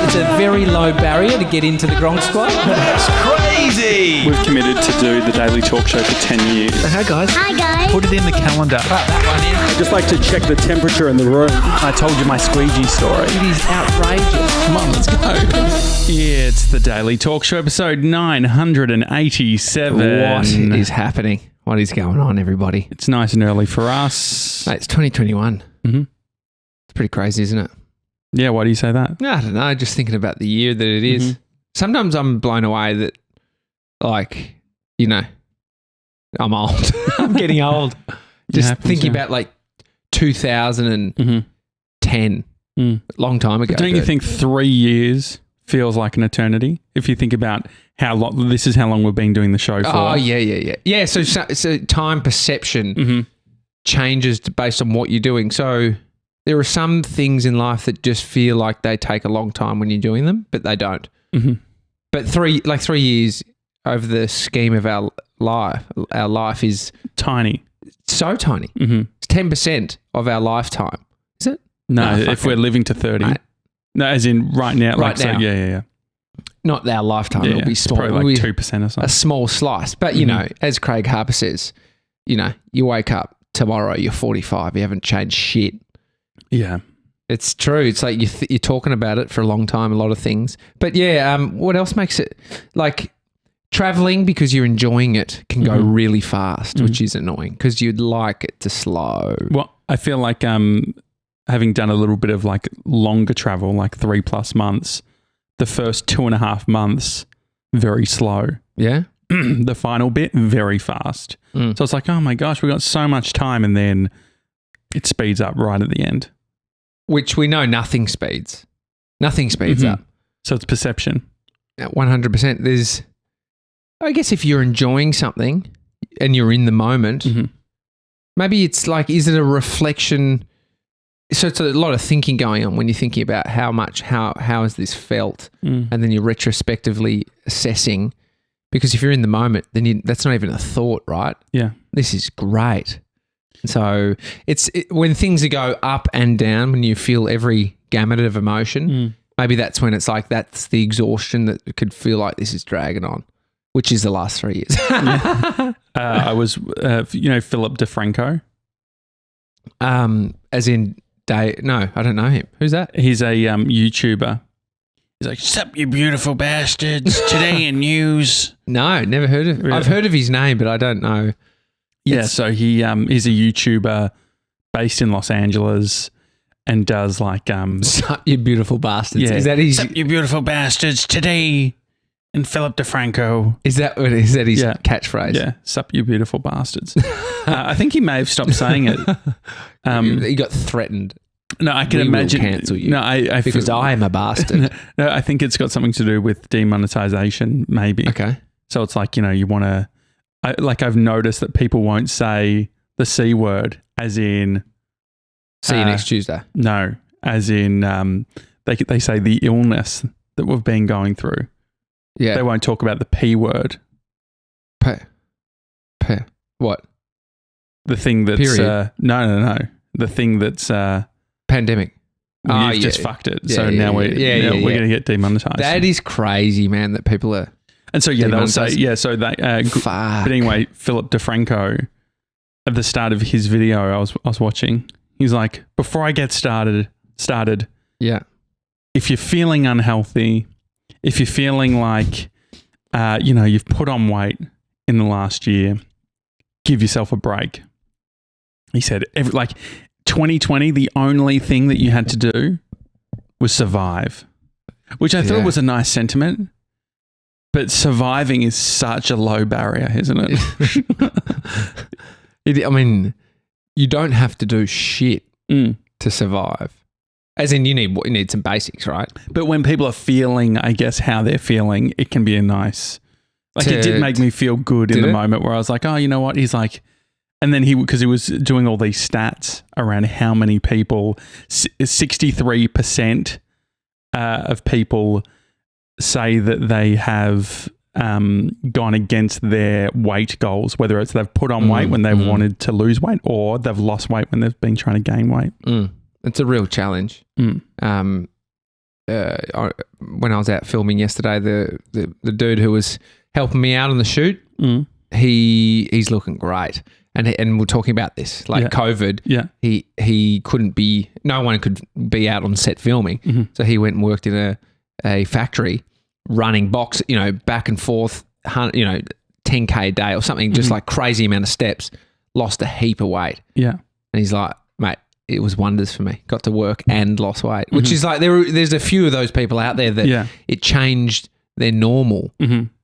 It's a very low barrier to get into the Gronk Squad. That's crazy! We've committed to do the Daily Talk Show for 10 years. Hi, guys. Hi, guys. Put it in the calendar. That one in. Just like to check the temperature in the room. I told you my squeegee story. It is outrageous. Come on, let's go. Yeah, it's the Daily Talk Show, episode 987. What is happening? What is going on, everybody? It's nice and early for us. Mate, it's 2021. Mm-hmm. It's pretty crazy, isn't it? Yeah, why do you say that? I don't know. Just thinking about the year that it is. Mm-hmm. Sometimes I'm blown away that, like, you know, I'm old. I'm getting old. Just thinking about like 2010, long time ago. But don't you think 3 years feels like an eternity? If you think about how long, this is how long we've been doing the show for. Oh, yeah. Yeah, so time perception changes based on what you're doing. So there are some things in life that just feel like they take a long time when you're doing them, but they don't. Mm-hmm. But 3 years over the scheme of our life is tiny. So tiny. Mm-hmm. It's 10% of our lifetime. Is it? No, if we're living to 30. Mate. No, as in right now. Right now. So, yeah. Not our lifetime. Yeah, It'll be small. probably like 2% or something. A small slice. But, you know, as Craig Harper says, you know, you wake up tomorrow, you're 45, you haven't changed shit. Yeah. It's true. It's like you're talking about it for a long time, a lot of things. But yeah, what else makes it like traveling because you're enjoying it can go really fast, which is annoying because you'd like it to slow. Well, I feel like having done a little bit of like longer travel, like 3+ months, the first 2.5 months, very slow. Yeah. The final bit, very fast. So it's like, oh my gosh, we got so much time, and then it speeds up right at the end. Which we know nothing speeds. Nothing speeds up. So it's perception. 100%. There's, I guess if you're enjoying something and you're in the moment, maybe it's like, is it a reflection? So it's a lot of thinking going on when you're thinking about how has this felt? And then you're retrospectively assessing, because if you're in the moment, then that's not even a thought, right? Yeah. This is great. So when things go up and down, when you feel every gamut of emotion, maybe that's when it's like that's the exhaustion that could feel like this is dragging on, which is the last 3 years. I was, Philip DeFranco. As in no, I don't know him. Who's that? He's a YouTuber. He's like, sup, you beautiful bastards, today in news. No, never heard of him. Really? I've heard of his name, but I don't know. Yeah, so he is a YouTuber based in Los Angeles and does like... Sup, you beautiful bastards. Yeah. Is that his... Sup, you beautiful bastards, today in Philip DeFranco. Is that his catchphrase? Yeah, sup, you beautiful bastards. I think he may have stopped saying it. He got threatened. No, I can imagine... Will cancel you. No, because I am a bastard. No, I think it's got something to do with demonetization, maybe. Okay. So it's like, you want to... I've noticed that people won't say the C word, as in... See you next Tuesday. No, as in they say the illness that we've been going through. Yeah. They won't talk about the P word. What? The thing that's... Period. No. The thing that's... Pandemic. You've just fucked it. Yeah, so now we're going to get demonetized. That is crazy, man, that people are... And so, they'll say, so that... Fuck. But anyway, Philip DeFranco, at the start of his video I was watching, he's like, before I get started, yeah, if you're feeling unhealthy, if you're feeling like, you've put on weight in the last year, give yourself a break. He said, 2020, the only thing that you had to do was survive, which I thought was a nice sentiment. But surviving is such a low barrier, isn't it? I mean, you don't have to do shit to survive. As in, you need some basics, right? But when people are feeling, I guess, how they're feeling, it can be a nice... it did make me feel good in the moment where I was like, oh, you know what? He's like... And then because he was doing all these stats around how many people, 63% of people say that they have gone against their weight goals, whether it's they've put on weight when they've wanted to lose weight or they've lost weight when they've been trying to gain weight. It's a real challenge. When I was out filming yesterday, the dude who was helping me out on the shoot, he's looking great. And we're talking about this, COVID. Yeah. He couldn't be, no one could be out on set filming. So he went and worked in a factory running box, back and forth, 10K a day or something, just like crazy amount of steps, lost a heap of weight. Yeah. And he's like, mate, it was wonders for me. Got to work and lost weight, which is like, there's a few of those people out there that it changed their normal.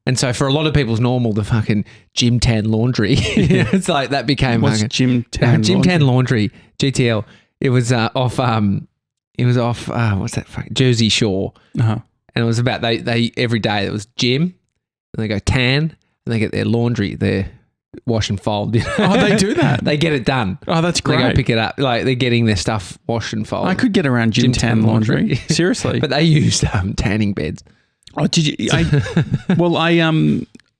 And so for a lot of people's normal, the fucking gym tan laundry, it's like that became What's gym tan laundry, GTL. It was off what's that fucking Jersey Shore. And it was about they every day it was gym, and they go tan, and they get their laundry, their wash and fold. Oh, they do that. They get it done. Oh, that's great. They go pick it up. Like they're getting their stuff washed and folded. I could get around gym tan laundry. Seriously. But they used tanning beds. Oh, did you?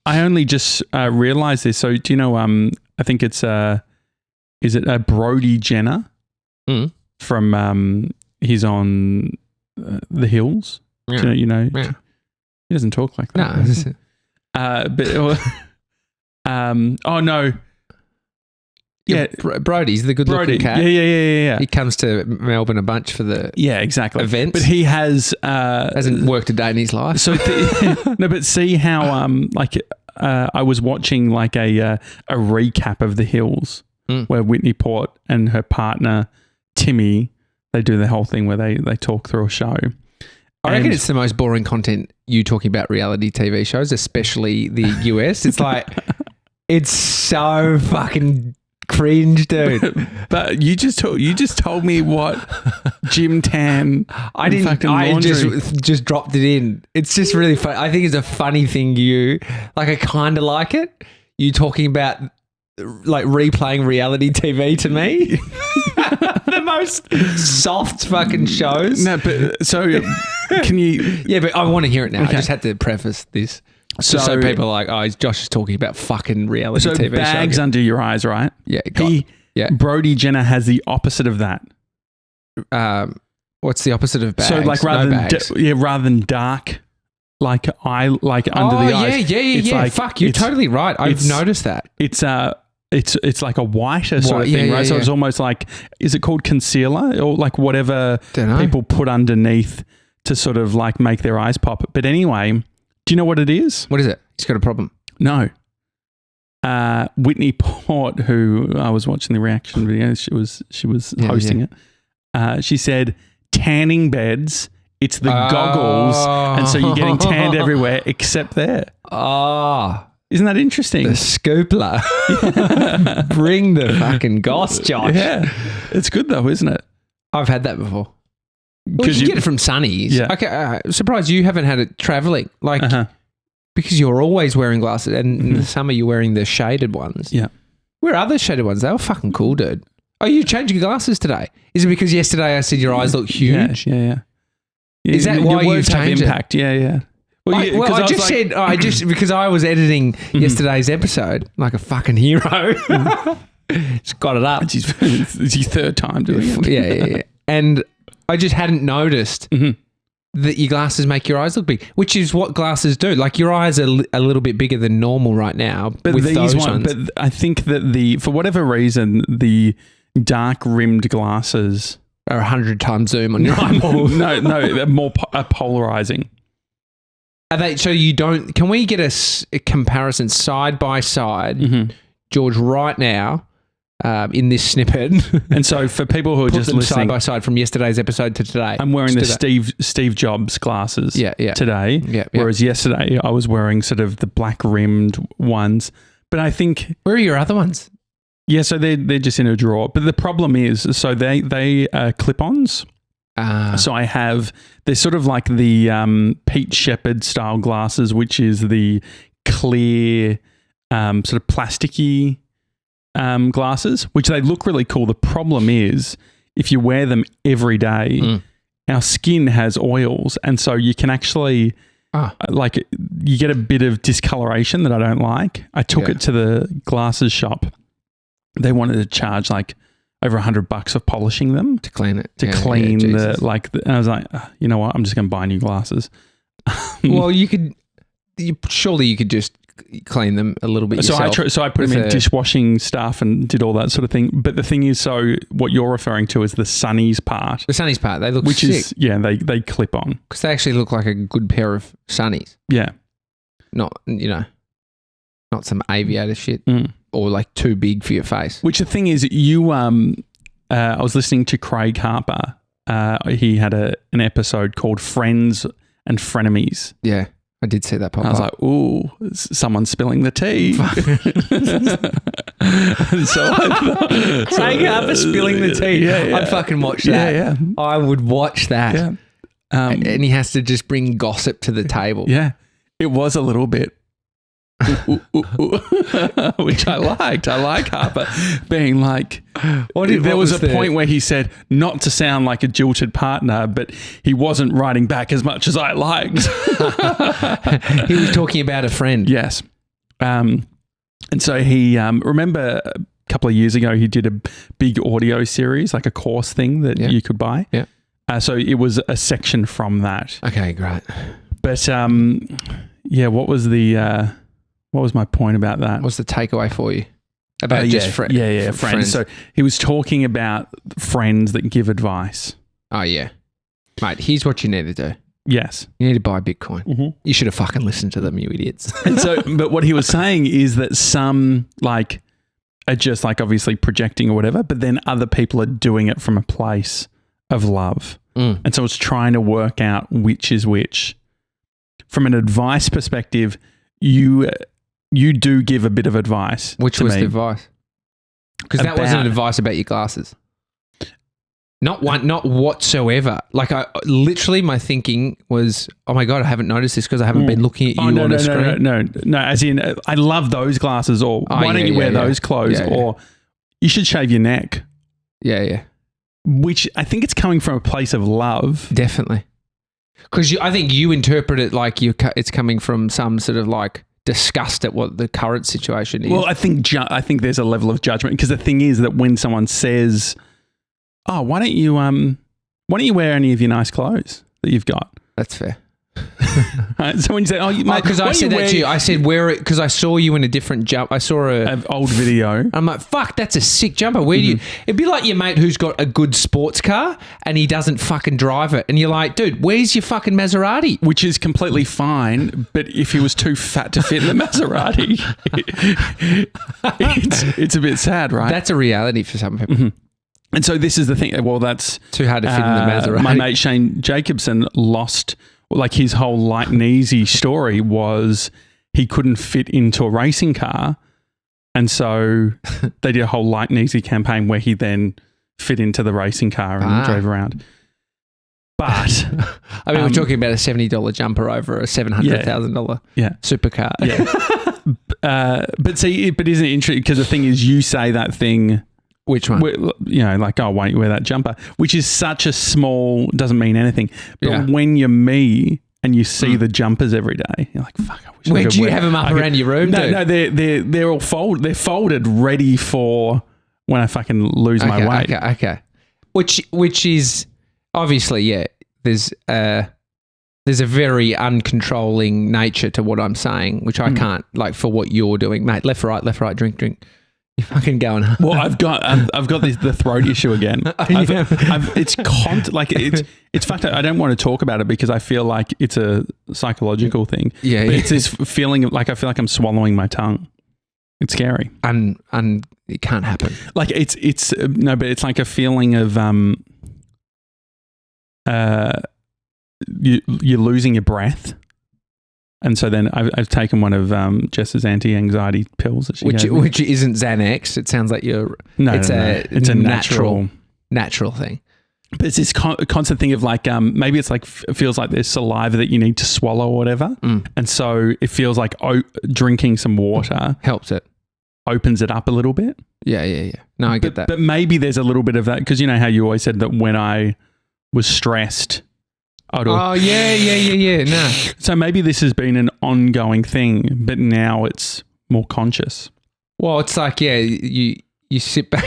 I only just realised this. So do you know? I think it's is it Brodie Jenner from he's on The Hills. Yeah. Do you know? Yeah. He doesn't talk like that. No. Oh no. Yeah, Brodie's the good-looking cat. Yeah. He comes to Melbourne a bunch for the exactly events. But he hasn't worked a day in his life. So no, but see how I was watching like a recap of The Hills where Whitney Port and her partner Timmy, they do the whole thing where they talk through a show. I reckon it's the most boring content, you talking about reality TV shows, especially the US. It's like it's so fucking cringe, dude. But you just told me what gym tan. I didn't. I just dropped it in. It's just really funny. I think it's a funny thing. I kind of like it. You talking about like replaying reality TV to me. The most soft fucking shows. No, but so can you? Yeah, but I want to hear it now. Okay. I just had to preface this. So people are like, oh, Josh is talking about fucking reality TV shows. Bags under your eyes, right? Yeah. Brodie Jenner has the opposite of that. What's the opposite of bags? So like rather than dark, under the eyes. Yeah. Like, fuck, you're totally right. I've noticed that. It's like a whiter sort of thing, right? So it's almost like, is it called concealer or like whatever people put underneath to sort of like make their eyes pop? But anyway, do you know what it is? What is it? He's got a problem. No. Whitney Port, who I was watching the reaction video, she was hosting it. She said, tanning beds, it's the goggles, and so you're getting tanned everywhere except there. Oh. Isn't that interesting? The scoopler. Bring the fucking goss, Josh. Yeah. It's good though, isn't it? I've had that before. Well, you get it from Sunnies. Yeah. Okay, I'm surprised you haven't had it travelling. Because you're always wearing glasses, and in the summer you're wearing the shaded ones. Yeah. Where are those shaded ones? They were fucking cool, dude. Oh, you changed your glasses today? Is it because yesterday I said your eyes look huge? Yeah. Is that why you've changed impact? it? Yeah. Because I was editing yesterday's episode like a fucking hero. Just got it up. It's your third time doing it. Yeah. And I just hadn't noticed that your glasses make your eyes look big, which is what glasses do. Like your eyes are a little bit bigger than normal right now. But with those ones. But I think that for whatever reason, the dark rimmed glasses are 100 times zoom on your eyeball. No, they're more polarizing. Are they? So you don't? Can we get a comparison side by side, George, right now, in this snippet? And so for people who are just listening, side by side from yesterday's episode to today, I'm wearing the Steve Jobs glasses. Today. Yeah. Whereas yesterday I was wearing sort of the black rimmed ones. But I think where are your other ones? Yeah, so they're just in a drawer. But the problem is, so they are clip-ons. So I have, they're sort of like the Pete Shepherd style glasses, which is the clear sort of plasticky glasses, which they look really cool. The problem is if you wear them every day, our skin has oils, and so you can actually like you get a bit of discoloration that I don't like. I took it to the glasses shop. They wanted to charge like over $100 for polishing them to clean it. to clean and I was like, you know what? I'm just going to buy new glasses. Well, surely you could just clean them a little bit yourself. So I put them in dishwashing stuff and did all that sort of thing. But the thing is, so what you're referring to is the sunnies part. The sunnies part, they look which sick. They clip on. Because they actually look like a good pair of sunnies. Yeah. Not some aviator shit or like too big for your face. Which the thing is, I was listening to Craig Harper. He had an episode called Friends and Frenemies. Yeah. I did see that pop up. I was like, ooh, someone's spilling the tea. And so I thought, Craig Harper spilling the tea. Yeah. I'd fucking watch that. Yeah. I would watch that. Yeah. And he has to just bring gossip to the table. Yeah. It was a little bit. Which I liked. I like Harper being like, there was a point where he said not to sound like a jilted partner, but he wasn't writing back as much as I liked. He was talking about a friend. Yes. And so he, remember a couple of years ago, he did a big audio series, like a course thing that you could buy. Yeah. So it was a section from that. Okay, great. But what was my point about that? What's the takeaway for you? About just friends. Friends. So he was talking about friends that give advice. Oh, yeah. Mate, here's what you need to do. Yes. You need to buy Bitcoin. Mm-hmm. You should have fucking listened to them, you idiots. And so, but what he was saying is that some are just obviously projecting or whatever, but then other people are doing it from a place of love. And so it's trying to work out which is which. From an advice perspective, you do give a bit of advice. Which was the advice? Because that wasn't advice about your glasses. Not whatsoever. Literally my thinking was, oh my God, I haven't noticed this because I haven't been looking at you on a screen. No. As in, I love those glasses, or why don't you wear those clothes, or you should shave your neck. Yeah. Which I think it's coming from a place of love. Definitely. Because I think you interpret it like it's coming from some sort of disgust at what the current situation is. Well, I think there's a level of judgment, because the thing is that when someone says, "Oh, why don't you wear any of your nice clothes that you've got?" That's fair. Right? So when you say, "Oh, because I said that to you," I said, "Wear it," because I saw you in a different jump. I saw an old video. I'm like, "Fuck, that's a sick jumper." Where do you? It'd be like your mate who's got a good sports car and he doesn't fucking drive it, and you're like, "Dude, where's your fucking Maserati?" Which is completely fine, but if he was too fat to fit in the Maserati, it's a bit sad, right? That's a reality for some people. Mm-hmm. And so this is the thing. Well, that's too hard to fit in the Maserati. My mate Shane Jacobson lost. His whole light and easy story was he couldn't fit into a racing car. And so they did a whole light and easy campaign where he then fit into the racing car and drove around. But I mean, we're talking about a $70 jumper over a $700,000 supercar. Yeah. But isn't it interesting? Because the thing is, you say that thing. Which one? Oh, why don't you wear that jumper? Which is such a small, doesn't mean anything. But when you're me and you see the jumpers every day, you're like, fuck, I wish Where do you have them up around your room? No, they're all folded. They're folded, ready for when I fucking lose my weight. Okay. Which is obviously, there's a very uncontrolling nature to what I'm saying, which I can't, for what you're doing. Mate, left, right, drink. You're fucking going hard. Well, I've got the throat issue again. It's fucked up. I don't want to talk about it because I feel like it's a psychological thing. Yeah. But it's this feeling of I feel like I'm swallowing my tongue. It's scary. And it can't happen. But it's like a feeling of you're losing your breath. And so then I've taken one of Jess's anti-anxiety pills that she gave me. Which isn't Xanax. It sounds like it's a natural thing. But it's this constant thing of maybe it's feels like there's saliva that you need to swallow or whatever. And so it feels like drinking some water helps it. Opens it up a little bit. Yeah. No, I get that. But maybe there's a little bit of that, because you know how you always said that when I was stressed, Nah. So maybe this has been an ongoing thing, but now it's more conscious. Well, it's like, you sit back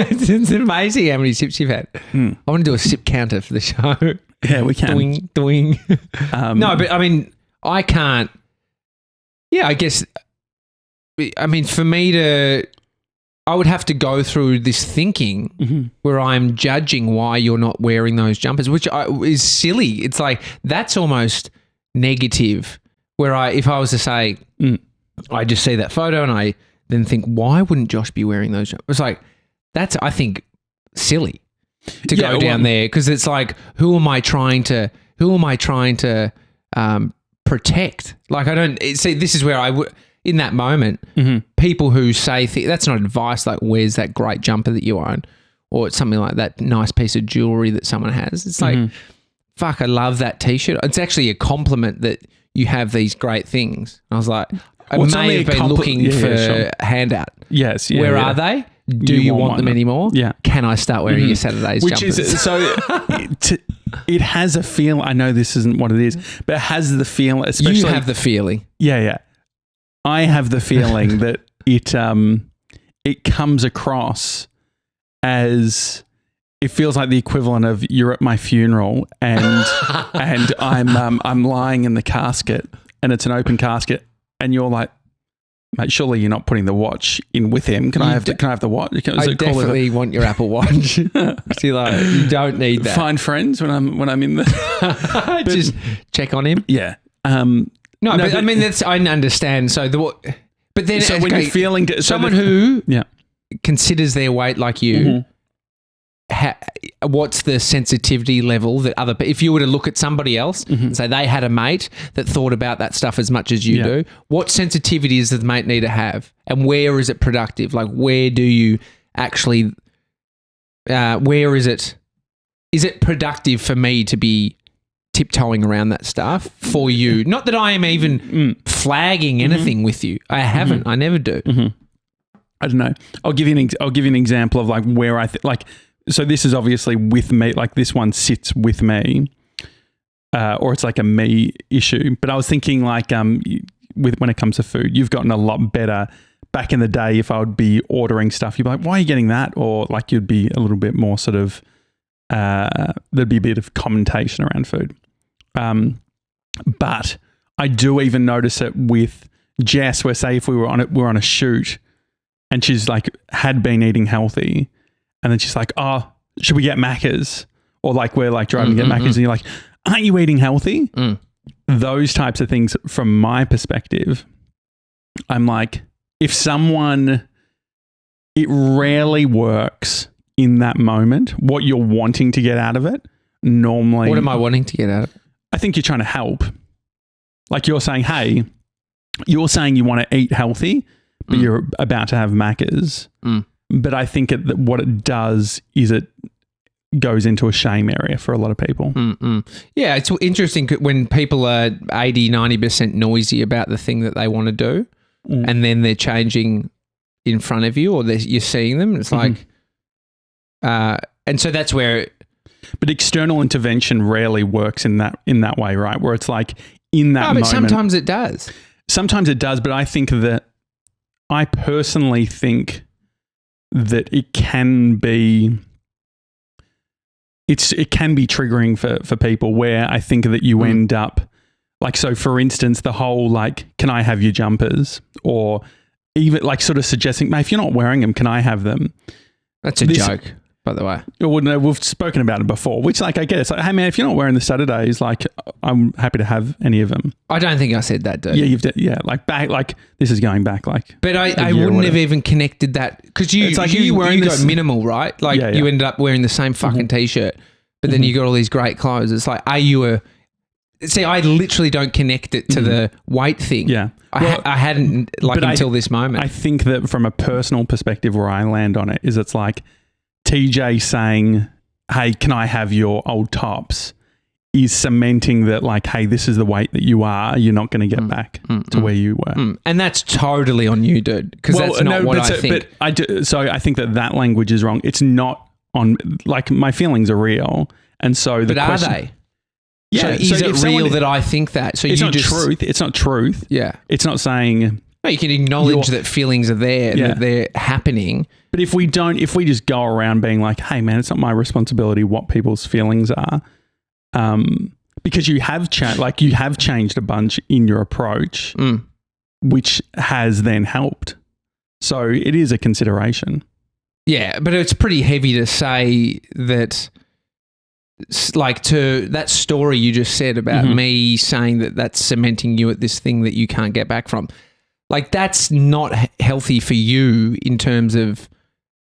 It's amazing how many sips you've had. I want to do a sip counter for the show. Yeah, we can. Doing. No, but I mean, I can't. Yeah, I guess. I mean, for me to, I would have to go through this thinking where I'm judging why you're not wearing those jumpers, which is silly. It's like that's almost negative. Where if I was to say, I just see that photo and I then think, why wouldn't Josh be wearing those jumpers? It's like that's I think silly to go down there because it's like who am I trying to protect? Like I don't see. This is where I would. In that moment, people who say that's not advice like where's that great jumper that you own or it's something like that nice piece of jewelry that someone has. It's like, fuck, I love that T-shirt. It's actually a compliment that you have these great things. I was like, I may have been looking for a handout. Yes. Yeah, Where are they? Do you want them anymore? Yeah. Can I start wearing your Saturday's jumpers? Which is, so it has a feel, I know this isn't what it is, but it has the feel, especially. You have the feeling. Yeah. I have the feeling that it comes across as it feels like the equivalent of you're at my funeral and I'm lying in the casket and it's an open casket and you're like, mate, surely you're not putting the watch in with him. Can I have the watch? I definitely want your Apple Watch. See, like you don't need that. Find friends when I'm in the just check on him. Yeah. No, but I mean I understand. So but then when you're feeling someone who considers their weight like you, what's the sensitivity level that if you were to look at somebody else and say they had a mate that thought about that stuff as much as you do, what sensitivity does the mate need to have, and where is it productive? Like where do you actually? Where is it? Is it productive for me to be tiptoeing around that stuff for you? Not that I am even flagging anything with you. I haven't. I never do. I don't know. I'll give you an example of like where I like. So this is obviously with me. Like this one sits with me, or it's like a me issue. But I was thinking like when it comes to food, you've gotten a lot better. Back in the day, if I would be ordering stuff, you'd be like, "Why are you getting that?" Or like you'd be a little bit more sort of. There'd be a bit of commentation around food. But I do even notice it with Jess, where say if we're on a shoot and she's like had been eating healthy and then she's like, oh, should we get Macca's? Or like we're like driving to get Macca's and you're like, aren't you eating healthy? Those types of things from my perspective, I'm like, if someone, it rarely works in that moment, what you're wanting to get out of it, normally. What am I wanting to get out of it? I think you're trying to help. Like you're saying, hey, you're saying you want to eat healthy, but you're about to have Macca's. But I think what it does is it goes into a shame area for a lot of people. Yeah, it's interesting when people are 80, 90% noisy about the thing that they want to do and then they're changing in front of you or you're seeing them. It's like, and so that's where... But external intervention rarely works in that way, right? Where it's like in that moment. Sometimes it does. Sometimes it does, but I personally think that it can be triggering for people where I think that you end up like, so for instance, the whole like, can I have your jumpers? Or even like sort of suggesting, mate, if you're not wearing them, can I have them? That's a joke. By the way, well, no, we've spoken about it before. Which, like, I guess, like, hey man, if you're not wearing the Saturdays, like, I'm happy to have any of them. I don't think I said that, dude. Yeah, like back, like this is going back, like. But I wouldn't have even connected that because you got minimal, right? Like you ended up wearing the same fucking t-shirt, but then you got all these great clothes. It's like, see, I literally don't connect it to the weight thing. Yeah, I hadn't until this moment. I think that from a personal perspective, where I land on it is, it's like. TJ saying, hey, can I have your old tops is cementing that like, hey, this is the weight that you are. You're not going to get back to where you were. And that's totally on you, dude, because that's not what I think. But so I think that language is wrong. It's not on, like my feelings are real. And so the question... But are they? Yeah. So is it real that I think that? So it's not truth. It's not truth. Yeah. It's not saying... No, you can acknowledge that feelings are there and that they're happening. But if we just go around being like, hey man, it's not my responsibility what people's feelings are, because you have changed a bunch in your approach, which has then helped. So it is a consideration. Yeah, but it's pretty heavy to say that, like, to that story you just said about me saying that that's cementing you at this thing that you can't get back from. Like, that's not healthy for you in terms of,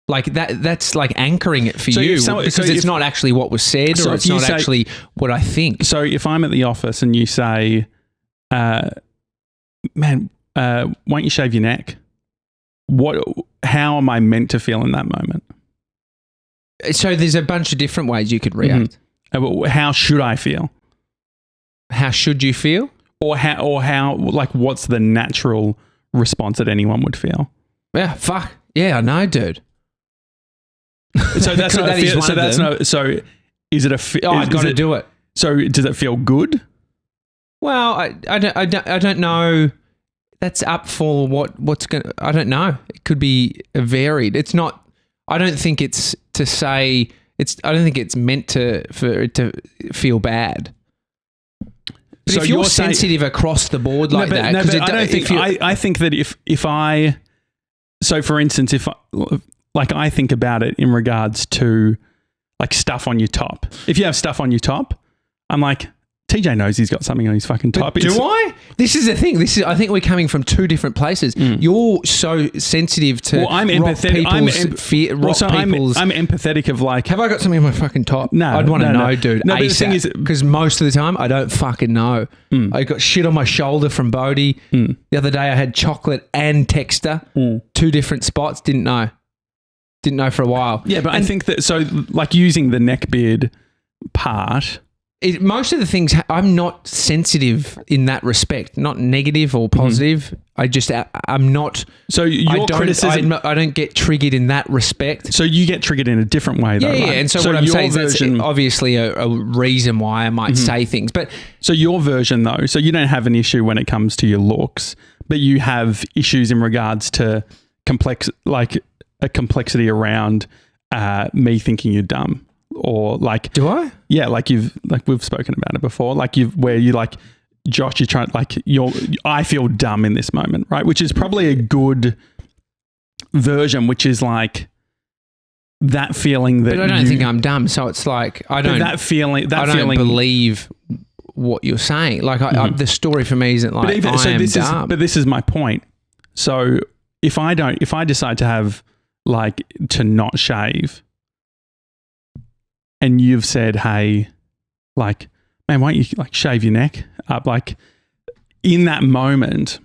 like, that's like anchoring it for you because it's not actually what was said or it's not actually what I think. So if I'm at the office and you say, man, won't you shave your neck? How am I meant to feel in that moment? So there's a bunch of different ways you could react. How should I feel? How should you feel? Or how, like, what's the natural response that anyone would feel? Yeah, fuck. Yeah, I know, dude. So that's not that is one so is it a I've got to do it. So does it feel good? Well, I don't know. That's up for what's going to, I don't know. It could be varied. It's not, I don't think it's to say, I don't think it's meant for it to feel bad. But so if you're sensitive across the board like that, I think that if I, so for instance, I think about it in regards to like stuff on your top. If you have stuff on your top, I'm like, TJ knows he's got something on his fucking top. Do I? This is the thing. I think we're coming from two different places. You're so sensitive to I'm empathetic. I'm empathetic of like, have I got something on my fucking top? No, I'd want to know, dude. No, but the thing is, because most of the time I don't fucking know. I got shit on my shoulder from Brodie. The other day I had chocolate and texture, 2 different spots. Didn't know for a while. Yeah, but I think that, so like using the neckbeard part, most of the things, I'm not sensitive in that respect, not negative or positive. I'm not. So your criticism, I don't get triggered in that respect. So you get triggered in a different way, though. Yeah, right? And so what I'm saying is that's obviously a reason why I might say things. But so your version, though, so you don't have an issue when it comes to your looks, but you have issues in regards to a complexity around me thinking you're dumb. Or like, do I? Yeah, we've spoken about it before. Josh, you're trying, I feel dumb in this moment, right? Which is probably a good version, which is like that feeling that. But I don't think I'm dumb, so it's like I don't. That feeling. I don't believe what you're saying. Like the story for me isn't like I am dumb. But this is my point. So if I decide to have to not shave. And you've said, hey, man, why don't you shave your neck up? Like in that moment,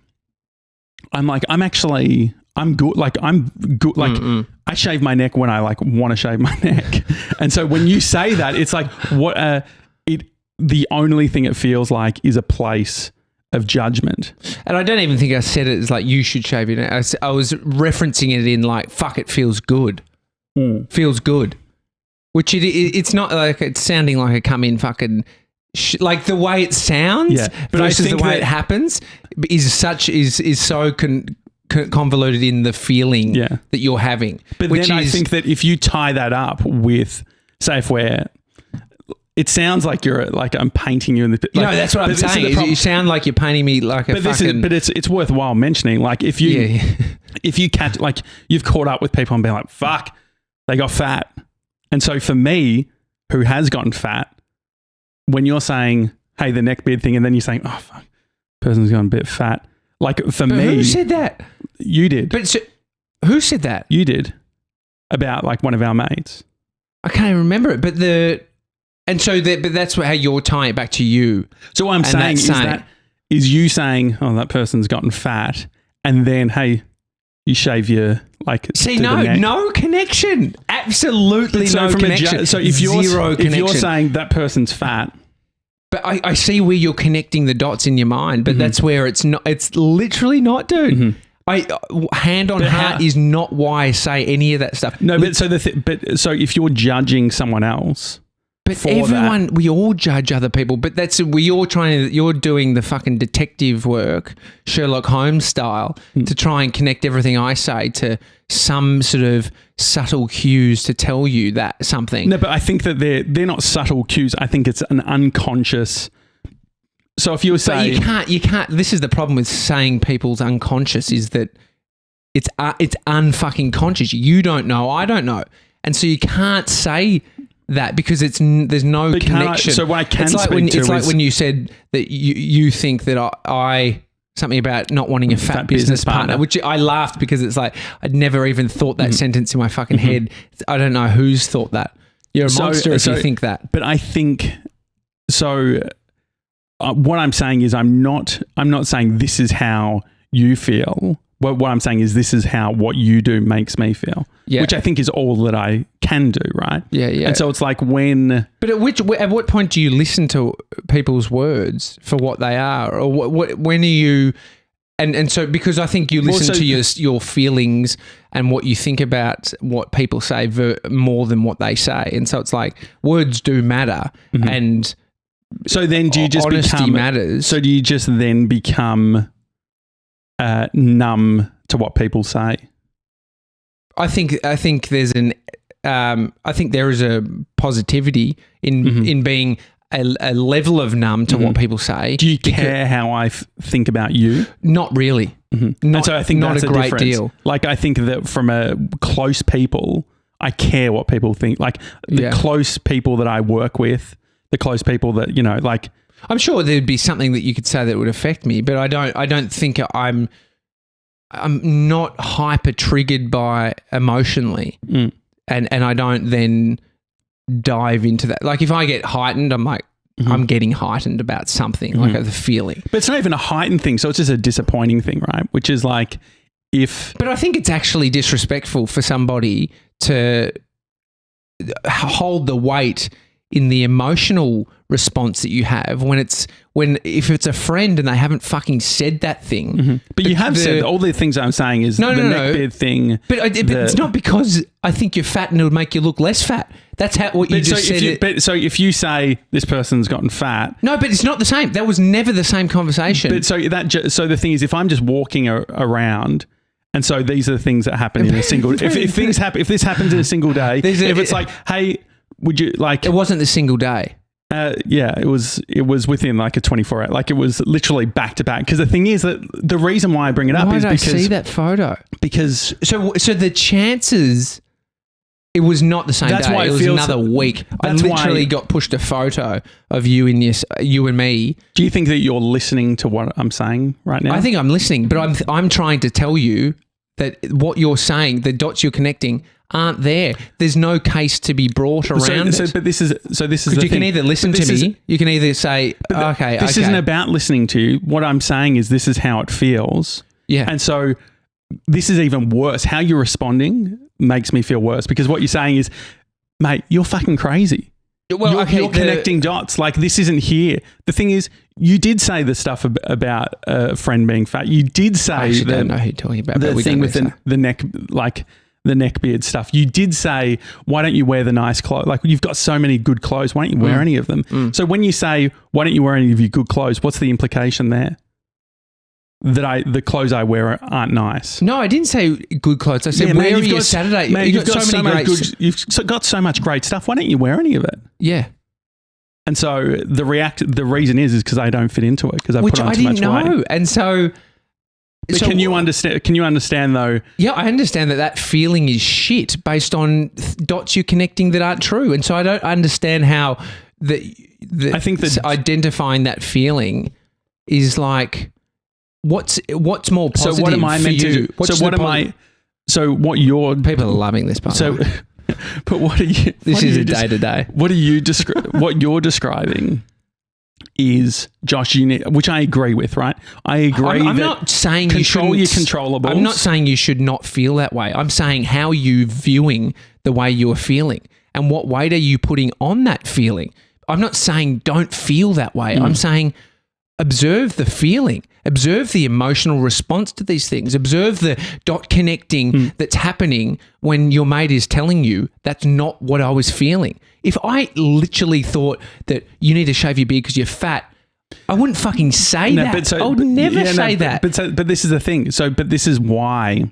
I'm good. I'm good. I shave my neck when I want to shave my neck. And so when you say that, it's like the only thing it feels like is a place of judgment. And I don't even think I said it as you should shave your neck. I was referencing it in fuck, it feels good. Feels good. Which it's not like it's sounding like I come in fucking the way it sounds versus the way it happens is so convoluted in the feeling that you're having. But then I think that if you tie that up with, say, it sounds like I'm painting you in the. No, that's what I'm saying. You sound like you're painting me like a fucking. But it's worthwhile mentioning. If you catch you've caught up with people and been like, fuck, they got fat. And so for me, who has gotten fat, when you're saying, hey, the neckbeard thing, and then you're saying, oh, fuck, person's gone a bit fat. For me. Who said that? You did. But who said that? You did. About one of our mates. I can't even remember it. But that's how you're tying it back to you. So what I'm saying is you saying, oh, that person's gotten fat. And then, hey, you shave your no connection. Absolutely no connection. So if you're saying that person's fat, but I see where you're connecting the dots in your mind, but that's where it's not. It's literally not, dude. Hand on heart is not why I say any of that stuff. No, but so if you're judging someone else But everyone, we all judge other people. But you're doing the fucking detective work, Sherlock Holmes style, to try and connect everything I say to some sort of subtle cues to tell you that something. No, but I think that they're not subtle cues. I think it's an unconscious. So if you were saying, but you can't. This is the problem with saying people's unconscious is that it's unfucking conscious. You don't know. I don't know, and so you can't say that because there's no connection. So what I can it's like speak to it's like when you said that you think that I something about not wanting a fat business partner, which I laughed because it's like I'd never even thought that sentence in my fucking head. I don't know who's thought that. You're a monster if you think that. But I think so. What I'm saying is I'm not saying this is how you feel. What I'm saying is this is how what you do makes me feel, which I think is all that I can do, right? Yeah, yeah. And so it's like when... But at what point do you listen to people's words for what they are? Or when are you... And so because I think you listen to your feelings and what you think about what people say more than what they say. And so it's like words do matter and... So then do you just honesty matters. So do you just then become... numb to what people say? I think there's I think there is a positivity in being a level of numb to what people say. Do you care how I think about you? Not really. And so I think not that's a great deal. Like I think that from a close people, I care what people think. Like the close people that I work with, the close people that, you know, like... I'm sure there'd be something that you could say that would affect me, but I don't think I'm not hyper triggered by emotionally, and I don't then dive into that. Like if I get heightened, I'm like I'm getting heightened about something, like the feeling. But it's not even a heightened thing, so it's just a disappointing thing, right? Which is like if. But I think it's actually disrespectful for somebody to hold the weight in the emotional response that you have if it's a friend and they haven't fucking said that thing. But you have said all the things I'm saying is the neckbeard thing. But it's not because I think you're fat and it'll make you look less fat. That's what you just said. So if you say this person's gotten fat. No, but it's not the same. That was never the same conversation. But so the thing is, if I'm just walking around and so these are the things that happen in a single, if this happens in a single day, if it's like, hey, would you like? It wasn't the single day. Yeah, it was within like a 24-hour, like it was literally back to back. Because the thing is that the reason why I bring it up is because I see that photo. Because so the chances, it was not the same day. It was another week. I literally got pushed a photo of you and me. Do you think that you're listening to what I'm saying right now? I think I'm listening, but I'm trying to tell you that what you're saying, the dots you're connecting, aren't there. There's no case to be brought around it. But this is the you can either listen to me, you can either say, okay. This isn't about listening to you. What I'm saying is this is how it feels. Yeah. And so this is even worse. How you're responding makes me feel worse because what you're saying is, mate, you're fucking crazy. Well, you're connecting dots. Like this isn't here. The thing is, you did say the stuff about a friend being fat. You did say I actually don't know who you're talking about. The thing with the neck, like the neckbeard stuff. You did say, why don't you wear the nice clothes? Like you've got so many good clothes. Why don't you wear any of them? So when you say, why don't you wear any of your good clothes? What's the implication there? That the clothes I wear aren't nice. No, I didn't say good clothes. I said, where are you Saturday? Man, you've got so much great stuff. Why don't you wear any of it? Yeah. And so the reason is because I don't fit into it because I put on too much weight. Which I didn't know. And so... But can you understand though? Yeah, I understand that feeling is shit based on dots you're connecting that aren't true. And so I don't understand how I think that identifying that feeling is like... What's more positive? So what am I meant to? So what your people are loving this part. So, but what are you? This is a day to day. What are you what you're describing is Josh. Which I agree with. Right? I agree. I'm not saying you control your controllables. I'm not saying you should not feel that way. I'm saying how you viewing the way you're feeling and what weight are you putting on that feeling. I'm not saying don't feel that way. I'm saying observe the feeling, observe the emotional response to these things, observe the dot connecting that's happening when your mate is telling you that's not what I was feeling. If I literally thought that you need to shave your beard because you're fat, I wouldn't fucking say that. I would never say that. But this is the thing. But this is why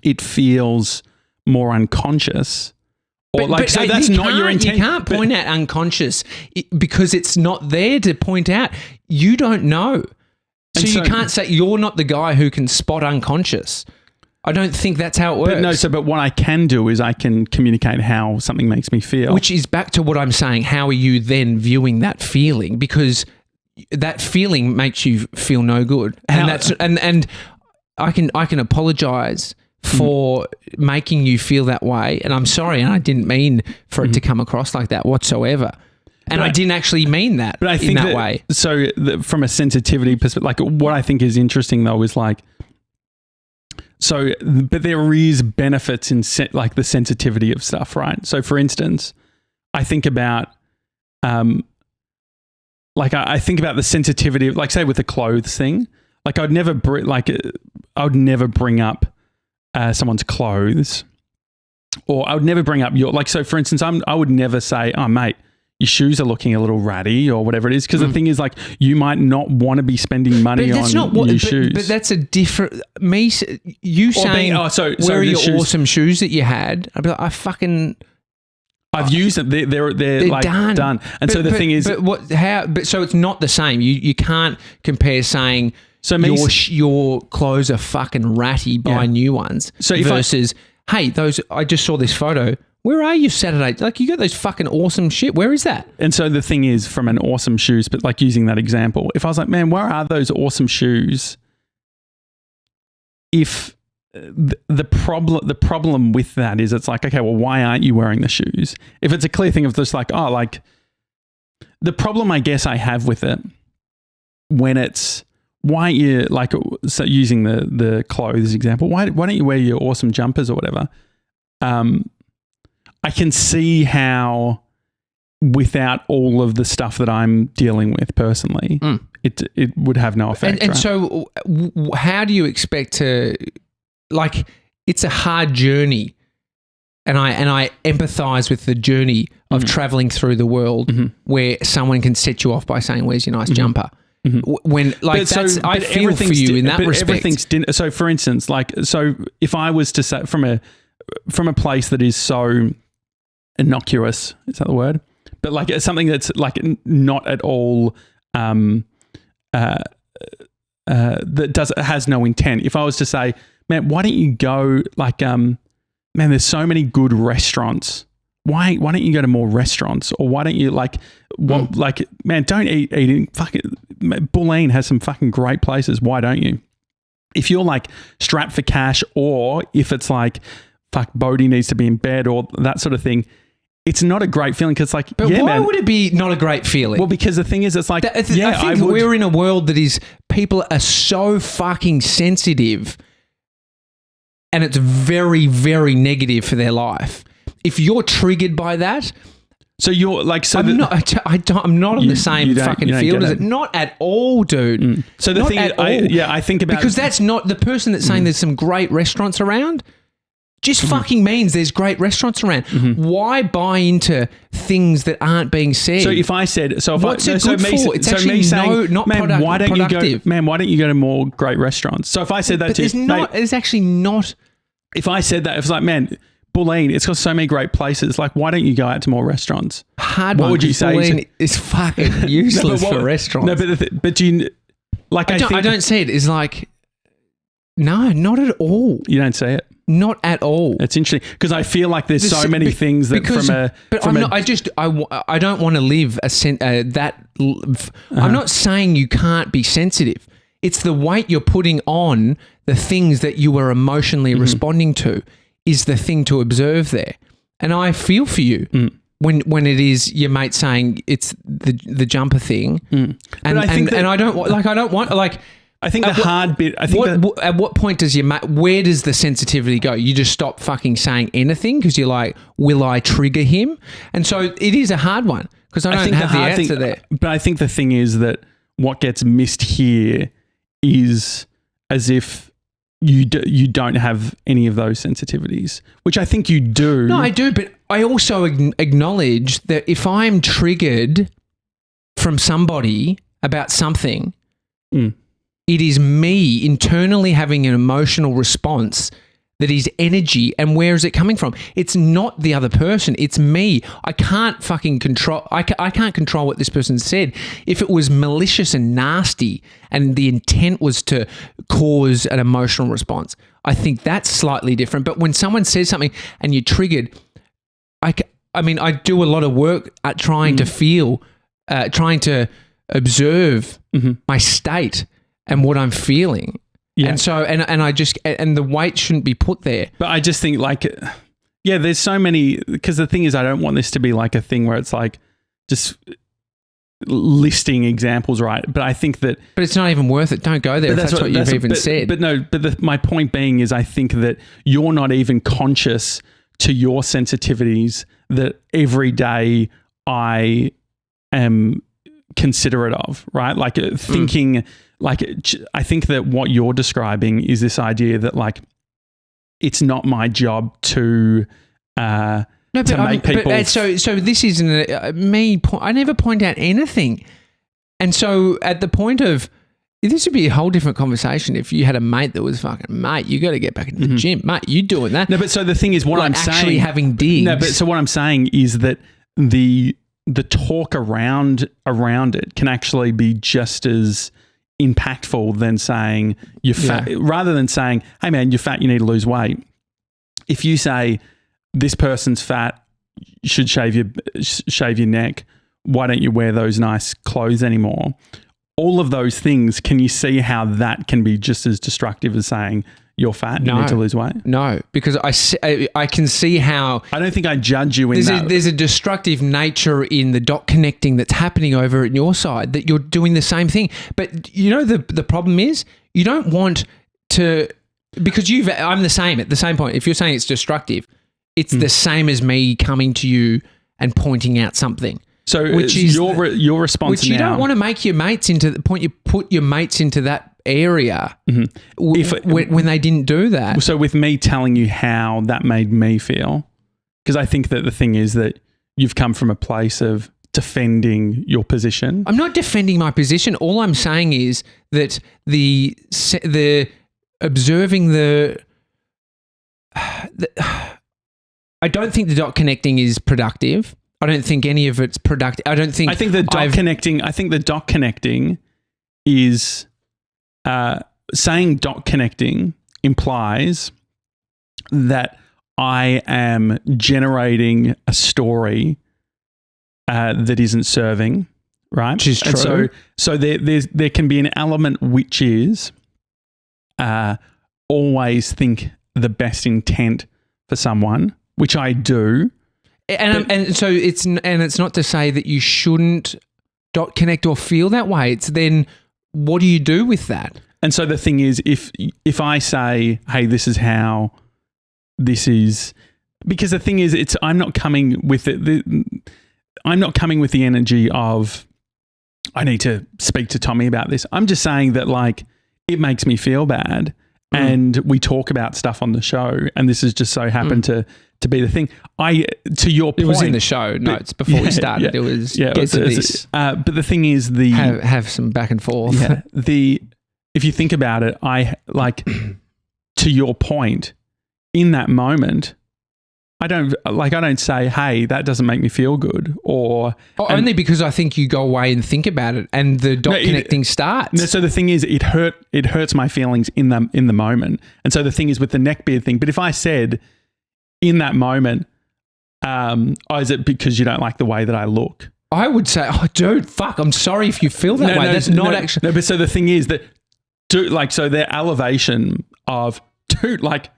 it feels more unconscious. Or that's not your intent. You can't point out unconscious because it's not there to point out. You don't know. So you can't say you're not the guy who can spot unconscious. I don't think that's how it works. But what I can do is I can communicate how something makes me feel. Which is back to what I'm saying. How are you then viewing that feeling? Because that feeling makes you feel no good. And I can apologize for making you feel that way. And I'm sorry, and I didn't mean for it to come across like that whatsoever. And I didn't actually mean that in that way. So from a sensitivity perspective, like what I think is interesting though is like, but there is benefits in like the sensitivity of stuff, right? So for instance, I think about, I think about the sensitivity of, like, say with the clothes thing, like I would never bring up someone's clothes, or I would never bring up so for instance, I would never say, oh mate, your shoes are looking a little ratty or whatever it is. Because the thing is, like, you might not want to be spending money on new shoes. But that's a different, you saying, where are your awesome shoes that you had? I'd be like, I've used them. They're like done. And so the thing is, so it's not the same. You can't compare saying, your clothes are fucking ratty, buy new ones. So versus, hey, I just saw this photo. Where are you Saturday? Like, you got those fucking awesome shit. Where is that? And so the thing is, from an awesome shoes, but like using that example, if I was like, man, where are those awesome shoes? If the problem with that is, it's like, okay, well, why aren't you wearing the shoes? If it's a clear thing of just like, oh, like, the problem I guess I have with it when it's, why you like, so using the clothes example, why don't you wear your awesome jumpers or whatever? I can see how, without all of the stuff that I'm dealing with personally, it would have no effect. And so how do you expect to, like, it's a hard journey, and I empathize with the journey of traveling through the world where someone can set you off by saying, where's your nice jumper? When, like, I feel for you in that respect. So for instance, like, so if I was to say from a place that is so innocuous, is that the word? But like, it's something that's like not at all that has no intent. If I was to say, man, why don't you go, like, man, there's so many good restaurants. Why don't you go to more restaurants? Or why don't you like man, don't eat fucking, Bulleen has some fucking great places. Why don't you? If you're like strapped for cash, or if it's like, fuck, Brodie needs to be in bed or that sort of thing, it's not a great feeling, because like, but why would it be not a great feeling? Well, because the thing is, it's like, I think we're in a world that is, people are so fucking sensitive, and it's very, very negative for their life. If you're triggered by that, so you're like, so I'm not on the same fucking field as it. Not at all, dude. So the thing is, I think about, because that's not the person that's saying there's some great restaurants around. Just fucking means there's great restaurants around. Why buy into things that aren't being said? So if I said, what's it good for? It's actually not productive. Why don't you go to more great restaurants? So if I said that there's actually not. If I said that, it was like, man, Bulleen, it's got so many great places. Like, why don't you go out to more restaurants? What would you say? Bulleen is fucking useless for restaurants. No, but do you, like, I don't see it. It's like, no, not at all. You don't see it? Not at all. That's interesting, because I feel like there's so many things that I don't want to live I'm not saying you can't be sensitive. It's the weight you're putting on the things that you are emotionally responding to is the thing to observe there. And I feel for you when it is your mate saying it's the jumper thing. And I don't want I think the hard bit. I think at what point does where does the sensitivity go? You just stop fucking saying anything because you're like, will I trigger him? And so it is a hard one, because I don't have the answer there. But I think the thing is that what gets missed here is as if you don't have any of those sensitivities, which I think you do. No, I do, but I also acknowledge that if I'm triggered from somebody about something, it is me internally having an emotional response that is energy, and where is it coming from? It's not the other person, it's me. I can't fucking control, I can't control what this person said. If it was malicious and nasty and the intent was to cause an emotional response, I think that's slightly different. But when someone says something and you're triggered, I do a lot of work at trying to feel, trying to observe my state and what I'm feeling. Yeah. And so, and I just, and the weight shouldn't be put there. But I just think there's so many, because the thing is, I don't want this to be like a thing where it's like just listing examples, right? But I think that. But it's not even worth it. Don't go there if that's what you've even said. But my point being is I think that you're not even conscious to your sensitivities that every day I am considerate of, right? Like thinking, like I think that what you're describing is this idea that like it's not my job to make people. But so this isn't me. I never point out anything, and so at the point of this would be a whole different conversation if you had a mate that was fucking mate. You got to get back into the gym, mate. You doing that? No, but so the thing is, what like I'm saying, actually having digs. No, but so what I'm saying is that the talk around it can actually be just as impactful than saying you're fat, rather than saying, hey man, you're fat, you need to lose weight. If you say this person's fat, you should shave your neck, why don't you wear those nice clothes anymore? All of those things, can you see how that can be just as destructive as saying you're fat, you need to lose weight? No, because I can see how... I don't think I judge you in that. There's a destructive nature in the dot connecting that's happening over at your side, that you're doing the same thing. But you know the problem is you don't want to... Because I'm the same at the same point. If you're saying it's destructive, it's the same as me coming to you and pointing out something. So which is your response which you don't want to make your mates into the point. You put your mates into that area when they didn't do that. So with me telling you how that made me feel, because I think that the thing is that you've come from a place of defending your position. I'm not defending my position. All I'm saying is that the observing the I don't think the dot connecting is productive. I don't think any of it's productive. I think the dot connecting is saying dot connecting implies that I am generating a story that isn't serving, right? Which is true. So there can be an element which is always think the best intent for someone, which I do. And so it's not to say that you shouldn't dot connect or feel that way. It's then what do you do with that? And so the thing is, if I say, hey, this is how this is, because the thing is, I'm not coming with I'm not coming with the energy of I need to speak to Tommy about this. I'm just saying that like it makes me feel bad, and we talk about stuff on the show, and this has just so happened to be the thing. To your point, it was in the show notes before we started. It was get to this. But the thing is, have some back and forth. Yeah, if you think about it, I like to your point. In that moment, I don't say, "Hey, that doesn't make me feel good," or only because I think you go away and think about it, and the dot connecting starts. No, so the thing is, it hurts my feelings in the moment, and so the thing is with the neckbeard thing. But if I said in that moment, is it because you don't like the way that I look? I would say, oh, dude, fuck, I'm sorry if you feel that way. That's not actually... No, but so the thing is that, dude, like, so their elevation of, dude, like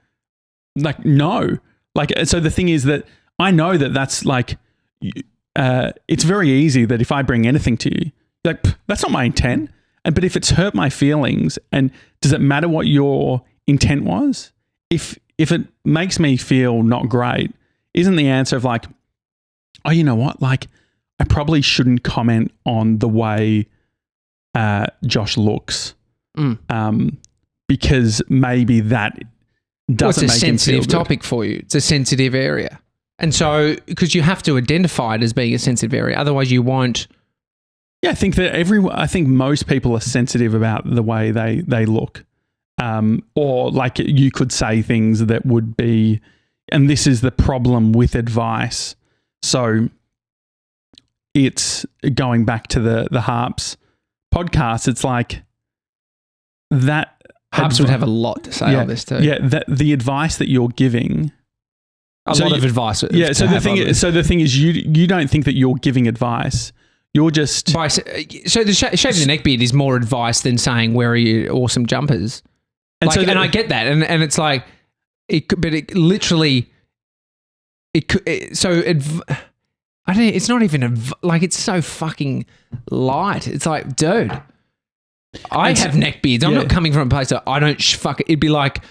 no. Like, so the thing is that I know that that's like, it's very easy that if I bring anything to you, like, that's not my intent. But if it's hurt my feelings, and does it matter what your intent was? If it makes me feel not great, isn't the answer of like, oh, you know what? Like, I probably shouldn't comment on the way Josh looks, because maybe that doesn't make him feel good. It's a sensitive topic for you. It's a sensitive area. And so, because you have to identify it as being a sensitive area, otherwise you won't. Yeah, I think most people are sensitive about the way they look. Or like you could say things that would be, and this is the problem with advice. So it's going back to the Harps podcast. It's like that. Harps would have a lot to say on this too. Yeah, the advice that you're giving. A lot of advice. Yeah. So the thing is, you don't think that you're giving advice. You're just so the shaving the neck beard is more advice than saying wear your awesome jumpers. And like, and I get that, and it's like but it literally I don't. It's not even like it's so fucking light. It's like, dude, I have neck beards. I'm not coming from a place that I don't it'd be like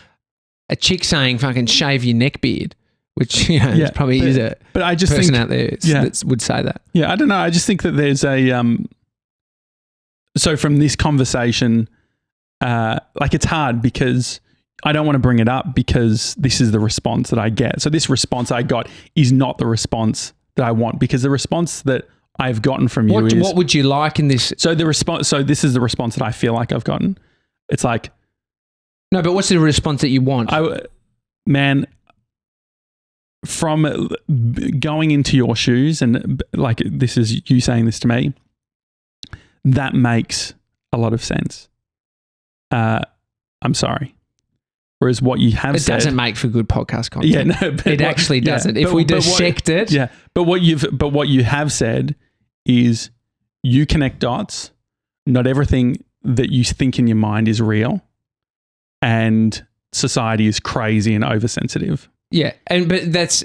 a chick saying fucking shave your neck beard. Which probably is a but I just person think, out there that would say that. Yeah, I don't know. I just think that there's a so from this conversation, like it's hard because I don't want to bring it up because this is the response that I get. So this response I got is not the response that I want, because the response that I've gotten from you is what would you like in this? So this is the response that I feel like I've gotten. It's like, no, but what's the response that you want? From going into your shoes, and like this is you saying this to me, that makes a lot of sense. I'm sorry. Whereas what you have said... It doesn't make for good podcast content. Yeah, no. But it actually doesn't. If we dissect it... Yeah, but what you have said is you connect dots. Not everything that you think in your mind is real. And society is crazy and oversensitive. Yeah, but that's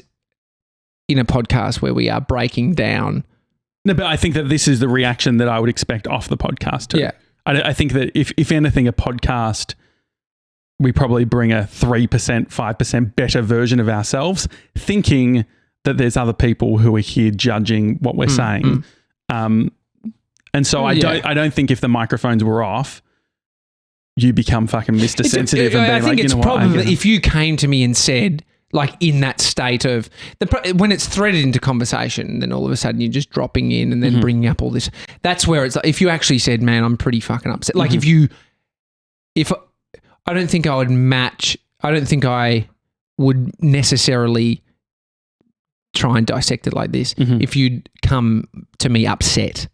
in a podcast where we are breaking down. No, but I think that this is the reaction that I would expect off the podcast too. Yeah. I think that if anything, a podcast, we probably bring a 3%, 5% better version of ourselves, thinking that there's other people who are here judging what we're saying. And so I don't think if the microphones were off, you become fucking Mr. Sensitive and being like, you know what? I think it's probably if you came to me and said, like in that state of when it's threaded into conversation, then all of a sudden you're just dropping in and then bringing up all this. That's where it's like, if you actually said, man, I'm pretty fucking upset. Like if I don't think I would match, I don't think I would necessarily try and dissect it like this if you'd come to me upset.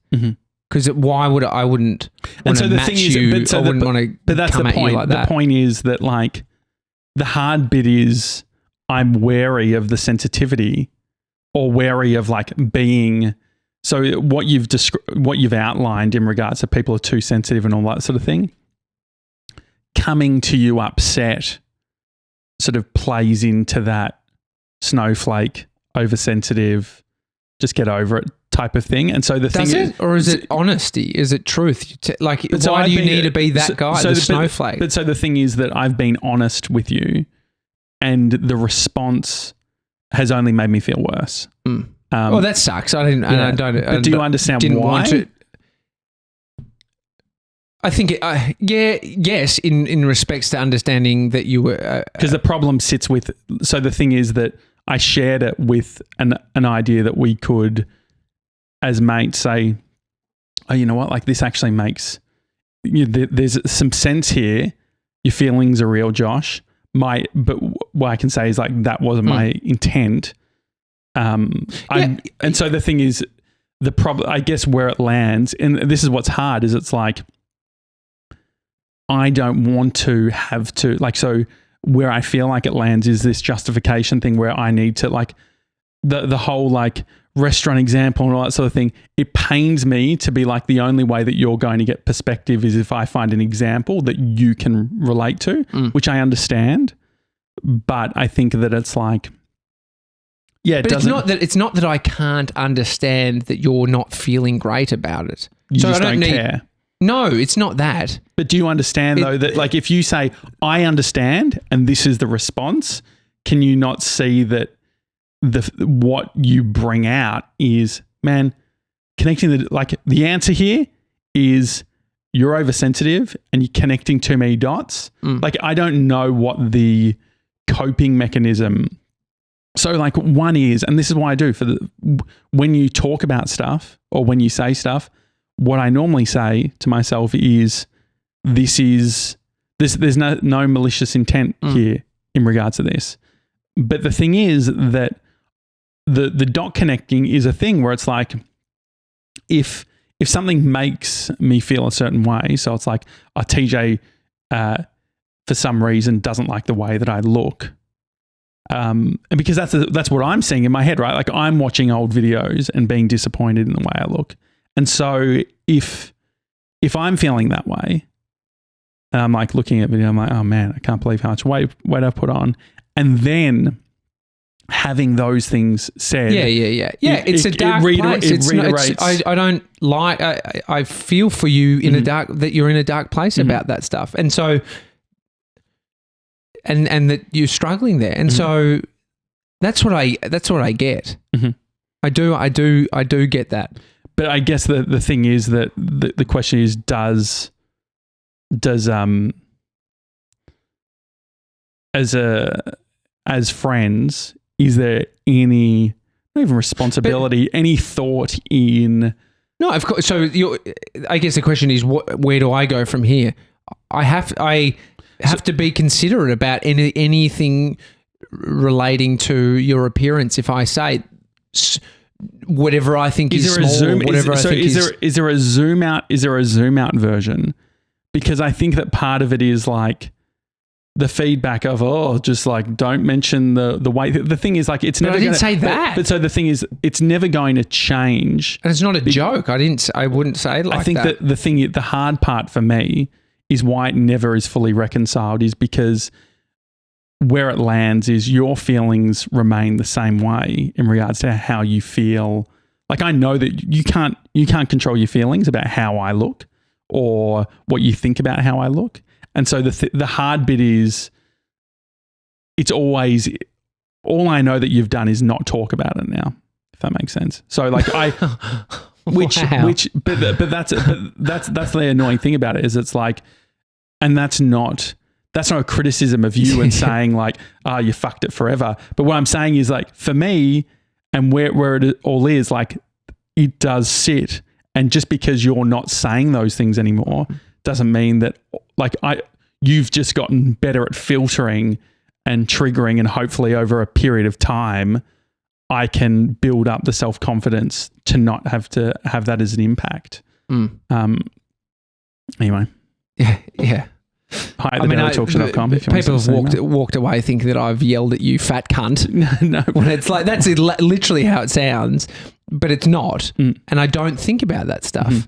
Because why would I wouldn't want to match you? I wouldn't want to But that's come the at point. you like that. The point is that like the hard bit is I'm wary of the sensitivity or wary of like being. So what you've outlined in regards to people are too sensitive and all that sort of thing, coming to you upset sort of plays into that snowflake, oversensitive, just get over it type of thing. And so the thing is, or is it honesty? Is it truth? Like, why do you need to be that guy, the snowflake? But so the thing is that I've been honest with you, and the response has only made me feel worse. Well, that sucks. I didn't. Yeah. I don't. But do you understand why? I think, yes, in respects to understanding that you were... Because the problem sits with... So the thing is that I shared it with an idea that we could, as mates, say, oh, you know what? Like this actually makes... there's some sense here. Your feelings are real, Josh. But what I can say is like that wasn't my intent. And so the thing is, the problem, I guess where it lands, and this is what's hard, is it's like, I don't want to have to, like, so where I feel like it lands is this justification thing where I need to, like, the whole, like, restaurant example and all that sort of thing. It pains me to be like, the only way that you're going to get perspective is if I find an example that you can relate to, which I understand. But I think that it's like, but it's not that I can't understand that you're not feeling great about it. You just don't care. No, it's not that. But do you understand though that like if you say, I understand and this is the response, can you not see that what you bring out is, man, connecting the answer here is you're oversensitive and you're connecting too many dots. Like, I don't know what the coping mechanism. So like one is, and this is why I do when you talk about stuff or when you say stuff, what I normally say to myself is, there's no malicious intent here in regards to this. But the thing is that the dot connecting is a thing where it's like, if something makes me feel a certain way, so it's like, TJ for some reason doesn't like the way that I look. And because that's what I'm seeing in my head, right? Like, I'm watching old videos and being disappointed in the way I look. And so if I'm feeling that way, and I'm like looking at video, I'm like, oh man, I can't believe how much weight I've put on. And then having those things said. Yeah. It's a dark place. I don't like, I feel for you in that you're in a dark place about that stuff. And so, and that you're struggling there. And so that's what I get. I do get that. But I guess the thing is that the question is, does as friends, is there any, not even responsibility, any thought in? No, of course. So I guess the question is, where do I go from here? I have to be considerate about anything relating to your appearance. If I say whatever I think is small, is there a zoom out? Is there a zoom out version? Because I think that part of it is like the feedback of, just like, don't mention the weight. The thing is, like, it's never. I didn't say that. But so the thing is, it's never going to change. And it's not a joke. I wouldn't say it like that. I think that the hard part for me is why it never is fully reconciled, is because where it lands is your feelings remain the same way in regards to how you feel. Like, I know that you can't control your feelings about how I look or what you think about how I look. And so the hard bit is, it's always, all I know that you've done is not talk about it now, if that makes sense. So like but that's the annoying thing about it, is it's like, and that's not a criticism of you and saying like, you fucked it forever. But what I'm saying is, like, for me, and where it all is, like, it does sit. And just because you're not saying those things anymore doesn't mean that, like, you've just gotten better at filtering and triggering, and hopefully over a period of time, I can build up the self-confidence to not have to have that as an impact. Anyway. Yeah. Hi at thedailytalkshow.com. People have walked away thinking that I've yelled at you, fat cunt. No. When it's like, that's literally how it sounds, but it's not. And I don't think about that stuff.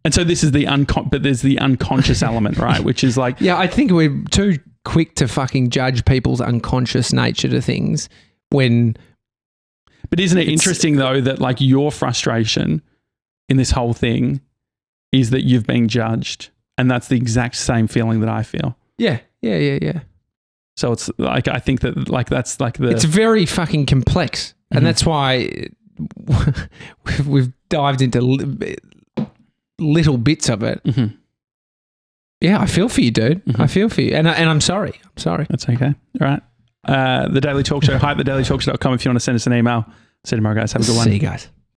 And so this is but there's the unconscious element, right? Which is like, yeah, I think we're too quick to fucking judge people's unconscious nature to things when. But isn't it interesting though that, like, your frustration in this whole thing is that you've been judged, and that's the exact same feeling that I feel. Yeah. So it's like, I think that, like, that's like it's very fucking complex, and that's why we've dived into little bits of it. Yeah, I feel for you, dude. I feel for you, and I'm sorry. That's okay. All right. The Daily Talk Show, hype thedailytalkshow.com if you want to send us an email. See you tomorrow, guys. Have a good one. See you guys.